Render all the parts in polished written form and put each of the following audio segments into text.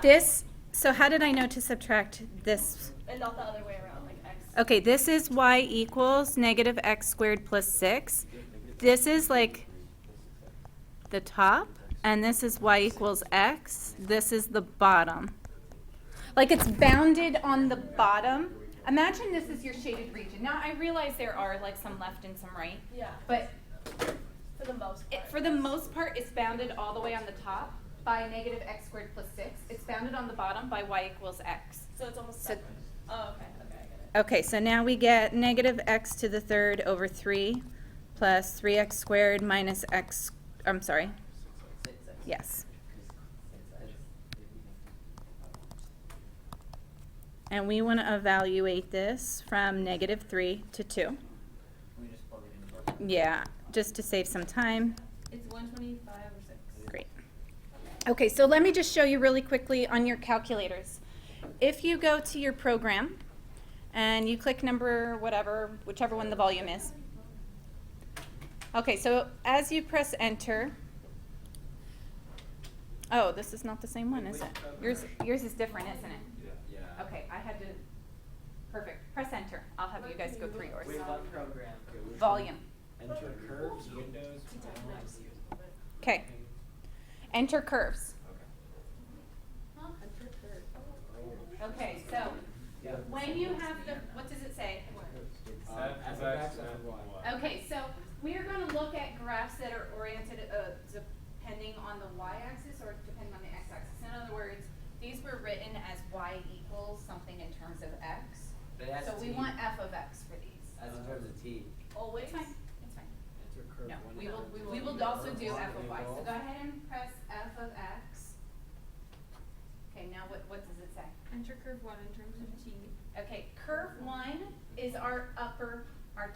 This, so how did I know to subtract this? And not the other way around, like x. Okay, this is y equals negative x squared plus 6. This is like the top, and this is y equals x. This is the bottom. Like it's bounded on the bottom. Imagine this is your shaded region. Now I realize there are like some left and some right. Yeah. But For the most part. for the most part, it's bounded all the way on the top by negative x squared plus 6. It's bounded on the bottom by y equals x. So it's almost So- separate. Oh, okay, I get it. Okay, so now we get negative x to the third over 3 plus 3x squared minus x, I'm sorry. Yes. And we want to evaluate this from negative 3 to 2. Yeah, just to save some time. It's 125 or 6. Great. Okay, so let me just show you really quickly on your calculators. If you go to your program and you click number whatever, whichever one the volume is. Okay, so as you press enter, oh, this is not the same one, is it? Yours is different, isn't it? Yeah. Okay, I had to, perfect. Press enter. I'll have you guys go through yours. Wait, what program? Volume. Enter curves, windows, panels. Okay. Enter curves. Okay, so when you have the, what does it say? F of X, F of Y. Okay, so we are going to look at graphs that are oriented depending on the y-axis or depending on the x-axis. In other words, these were written as y equals something in terms of x. But that's So we T. want f of x for these. As in terms of T. Always? It's fine. It's fine. Enter curve No, one. we will also do f of y. So go ahead and press f of x. Okay, now what does it say? Enter curve 1 in terms of t. Okay, curve 1 is our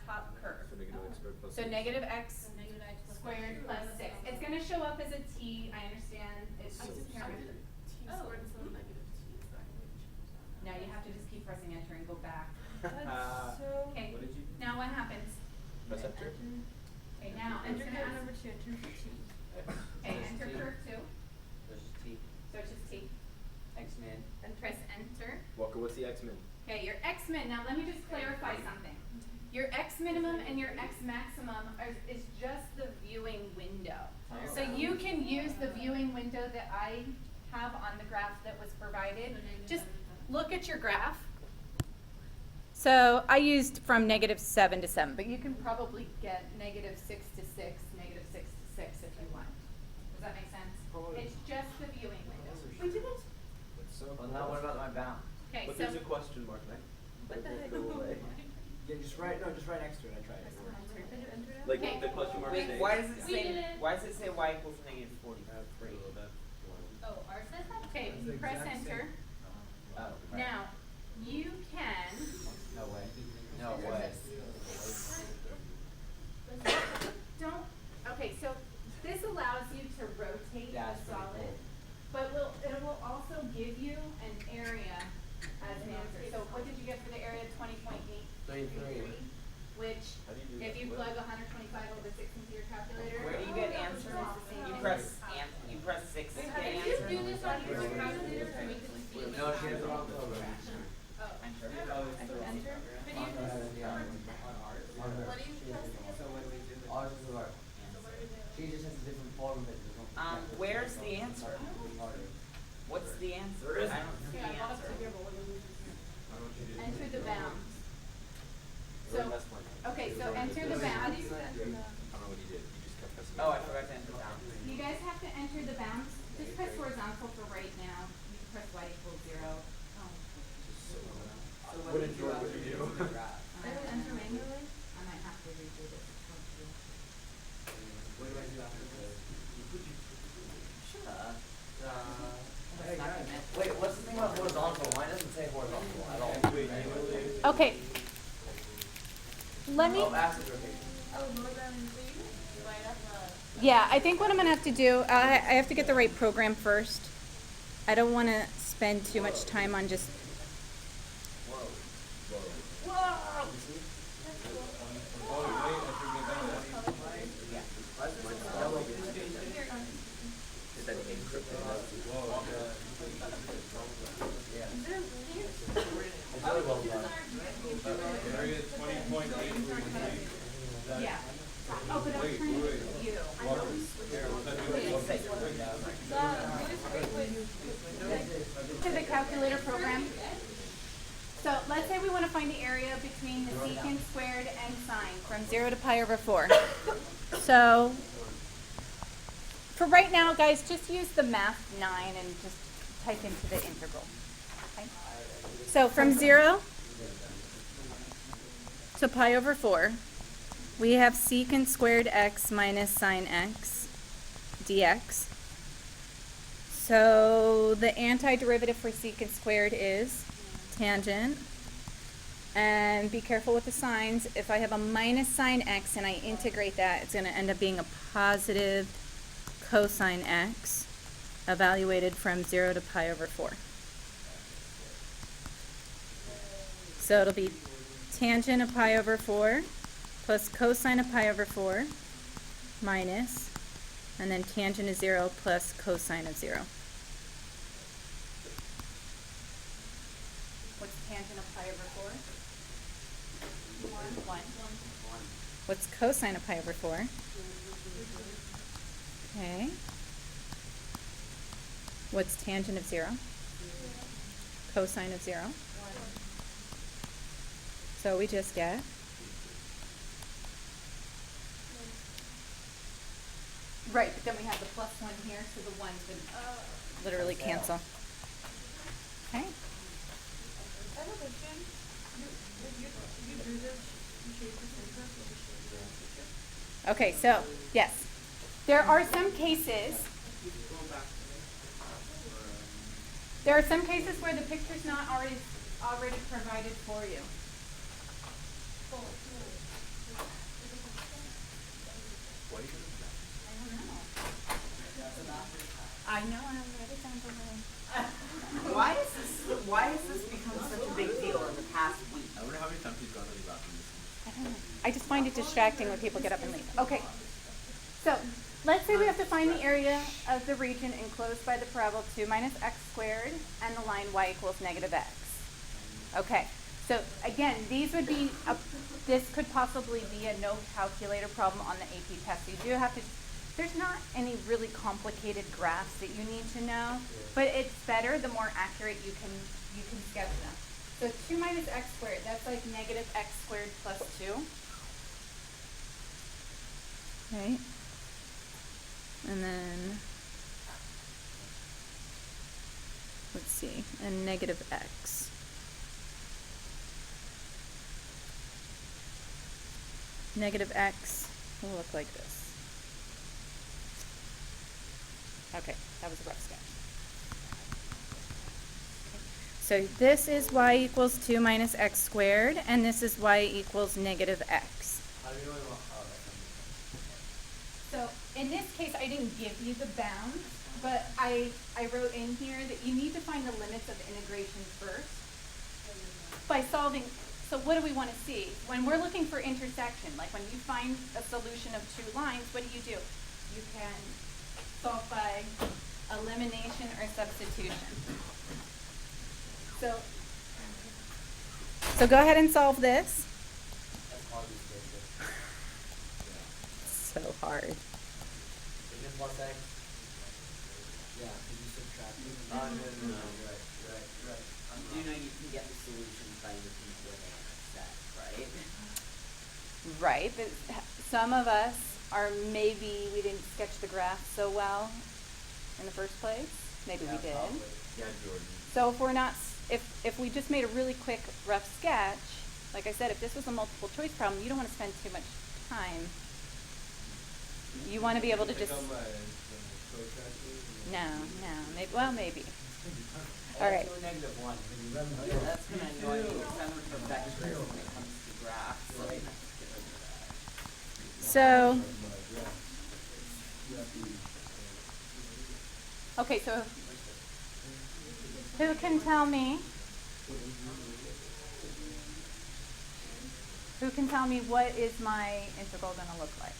top curve. So negative x squared plus So 6. negative x So negative x squared plus 6. It's going to show up as a t, I understand. It's just t squared instead of negative t. now you have to just keep pressing enter and go back. That's so. Okay, What did you? now what happens? Press enter? Okay, now it's Enter going curve to number 2 in terms of t. okay, enter curve 2. There's just T. So it's just t. X-Men. And press enter. Walker, what's the X-min? Okay, your x min. Now let me just clarify something. Your x minimum and your x maximum is just the viewing window. So you can use the viewing window that I have on the graph that was provided. Just look at your graph. So I used from negative 7 to 7, but you can probably get negative 6 to 6, negative 6 to 6 if you want. Does that make sense? It's just the viewing window. We did it? Well, now what about my bound? Okay, But so there's a question mark, right? What the heck? Go away. Yeah, just right next to it. I tried it. Like Okay. the question mark Wait, is why does it We did say, it. why does it say Y equals negative 40? Oh, ours says that? okay, That's the press exact same. enter. Oh, right. Now, you can No way. No way. don't, okay, so this allows you to rotate the That's pretty solid, cool. but it will also give you an area as an answer. So what did you get for the area? 20.833, which How do you do if that? you What? plug 125 over 6 into your calculator. Where do you get answer? You press 6 to get If you answer? do this on your calculator to make this easy. No, she has the wrong program. Oh, Enter. enter. But you just, what do you press again? So what do we do? Ours is our She just has a different form of it. Where's the answer? What's the answer? I don't see the answer. Enter the bounds. Or So, that's one. okay, so enter the bounds. I don't know what you did. You just kept pressing. Oh, I forgot to enter down. You guys have to enter the bounds. Just press horizontal for right now. You can press y equals 0. So What did you do? I don't enter manually? I might have to redo this. What do I do after this? Shut up. Hey, guys. Wait, what's the thing about horizontal? Mine doesn't say horizontal at all. Okay. Let me. Oh, axis rotation. Oh, more than 3? Right up Yeah, I think what I'm going to have to do, I have to get the right program first. I don't want to spend too much time on just. calculator program. So let's say we want to find the area between the secant squared and sine from 0 to pi over 4. So for right now, guys, just use the math 9 and just type into the integral. Okay? So from 0 to pi over 4, we have secant squared x minus sine x dx. So the antiderivative for secant squared is tangent. And be careful with the signs. If I have a minus sine x and I integrate that, it's going to end up being a positive cosine x evaluated from 0 to pi over 4. So it'll be tangent of pi over 4 plus cosine of pi over 4 minus, and then tangent of 0 plus cosine of 0. What's tangent of pi over 4? 1. What's cosine of pi over 4? Okay. What's tangent of 0? Cosine of 0. So we just get right, but then we have the plus 1 here, so the 1's would literally cancel. Okay. I have a question. You do this, you shape the center. Okay, so yes, there are some cases. There are some cases where the picture's not already provided for you. I know, I read it down below. Why has this become such a big deal in the past week? I wonder how many times he's gone to the bathroom this I don't know. I just find it distracting when people get up and leave. Okay, so let's say we have to find the area of the region enclosed by the parabola 2 minus x squared and the line y equals negative x. Okay, so again, these would be, this could possibly be a no calculator problem on the AP test. So you do have to, there's not any really complicated graphs that you need to know, but it's better the more accurate you can sketch them. So 2 minus x squared, that's like negative x squared plus 2. Right? And then, let's see, and negative x. Negative x will look like this. Okay, that was a rough sketch. So this is y equals 2 minus x squared, and this is y equals negative x. How do you know what? So in this case, I didn't give you the bounds, but I wrote in here that you need to find the limits of integration first by solving. So what do we want to see? When we're looking for intersection, like when you find a solution of two lines, what do? You can solve by elimination or substitution. So go ahead and solve this. That's hard to say. So hard. Is it plus x? Yeah, did you subtract it? No. Right. You know you can get the solutions by looking for the set, right? Right, but some of us are maybe we didn't sketch the graph so well in the first place. Maybe we did. Probably. Yeah, Jordan. So if we're not, if we just made a really quick rough sketch, like I said, if this was a multiple choice problem, you don't want to spend too much time. You want to be able to just. No, maybe. Well, maybe. All right. -1. That's gonna annoy me because I'm a perfectionist when it comes to graphs. Like, So. Okay, so who can tell me? Who can tell me what is my integral going to look like?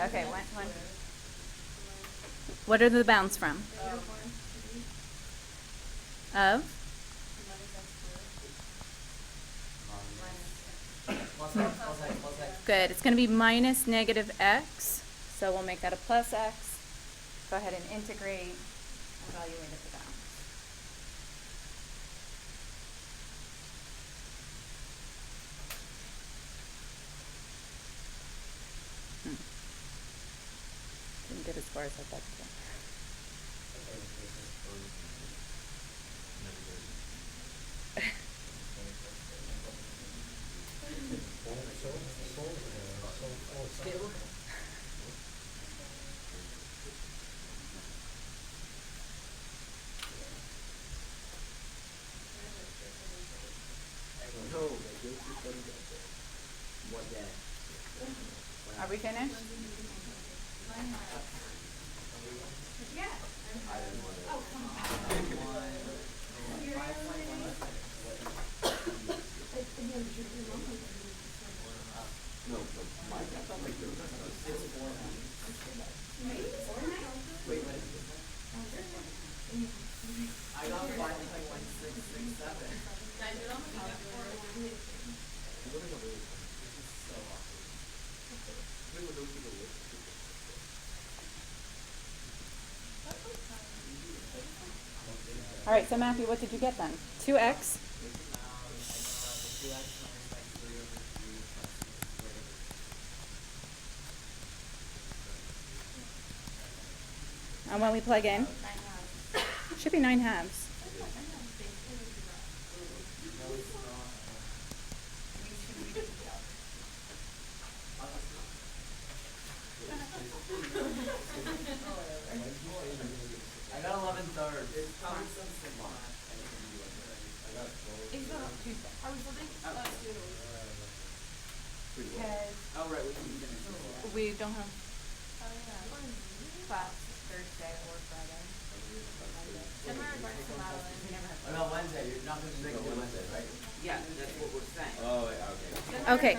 Okay, one. What are the bounds from? Of? Plus x. Good. It's going to be minus negative x. So we'll make that a plus x. Go ahead and integrate. Evaluate at the bounds. before I said that. What day? Are we finished? No, Mike, I felt like there was I got 5.667. All right, so Matthew, what did you get then? 2x. And when we plug in, should be 9/2. I got 11 thirds. It's probably some symbol. I was looking Oh, right, we can finish this. we don't have class Thursday or Friday. Oh, no, Wednesday. You're not going to make it Wednesday, right? Yeah, that's what we're saying. Oh, okay. Okay.